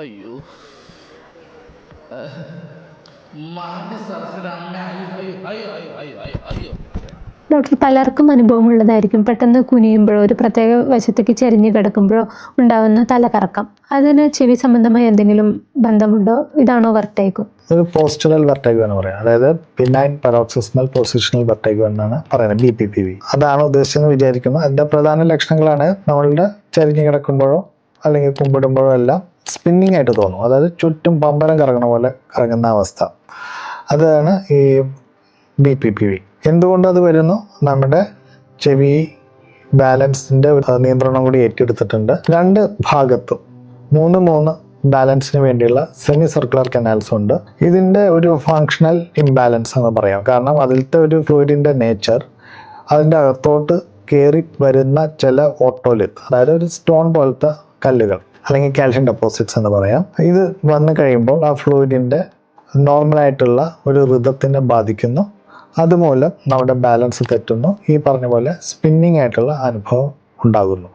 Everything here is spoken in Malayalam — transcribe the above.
അയ്യോ മാനസരസിന്റെ അമ്മ അയ്യോ അയ്യോ അയ്യോ അയ്യോ അയ്യോ അയ്യോ. ഡോക്ടർ, പലർക്കും അനുഭവമുള്ളതായിരിക്കും പെട്ടെന്ന് കുനിയുമ്പോഴോ ഒരു പ്രത്യേക വശത്തേക്ക് ചെരിഞ്ഞു കിടക്കുമ്പോഴോ ഉണ്ടാവുന്ന തലകറക്കം. അതിന് ചെവി സംബന്ധമായ എന്തെങ്കിലും ബന്ധമുണ്ടോ? ഇതാണോ വെർട്ടേഗോ? ഒരു പോസ്റ്റുറൽ വെർട്ടേഗോ എന്ന് പറയാം. അതായത് ബിനൈൻ പരോക്സിസ്മൽ പൊസിഷണൽ വെർട്ടേഗോ എന്നാണ് പറയുന്നത്, BPPV. അതാണ് ഉദ്ദേശിച്ചെന്ന് വിചാരിക്കുന്നു. അതിന്റെ പ്രധാന ലക്ഷണങ്ങളാണ് നമ്മളുടെ ചെരിഞ്ഞു കിടക്കുമ്പോഴോ അല്ലെങ്കിൽ കുമ്പിടുമ്പോഴോ എല്ലാം സ്പിന്നിങ് ആയിട്ട് തോന്നും. അതായത് ചുറ്റും പമ്പരം കറങ്ങണ പോലെ കറങ്ങുന്ന അവസ്ഥ. അതാണ് ഈ BPPV. എന്തുകൊണ്ട് അത് വരുന്നു? നമ്മുടെ ചെവി ബാലൻസിന്റെ നിയന്ത്രണം കൂടി ഏറ്റെടുത്തിട്ടുണ്ട്. രണ്ട് ഭാഗത്തും മൂന്ന് ബാലൻസിന് വേണ്ടിയുള്ള സെമി സർക്കുലർ കനാൽസ് ഉണ്ട്. ഇതിന്റെ ഒരു ഫങ്ഷണൽ ഇംബാലൻസ് എന്ന് പറയാം. കാരണം അതിലത്തെ ഒരു ഫ്ലൂയിഡിന്റെ നേച്ചർ അതിൻ്റെ അകത്തോട്ട് കയറി വരുന്ന ചില ഓട്ടോലിത്ത്, അതായത് ഒരു സ്റ്റോൺ പോലത്തെ കല്ലുകൾ അല്ലെങ്കിൽ കാൽഷ്യം ഡെപ്പോസിറ്റ്സ് എന്ന് പറയാം. ഇത് വന്നു കഴിയുമ്പോൾ ആ ഫ്ലൂയിഡിന്റെ നോർമലായിട്ടുള്ള ഒരു ഋതത്തിനെ ബാധിക്കുന്നു. അതുമൂലം നമ്മുടെ ബാലൻസ് തെറ്റുന്നു. ഈ പറഞ്ഞ പോലെ സ്പിന്നിങ് ആയിട്ടുള്ള അനുഭവം ഉണ്ടാകുന്നു.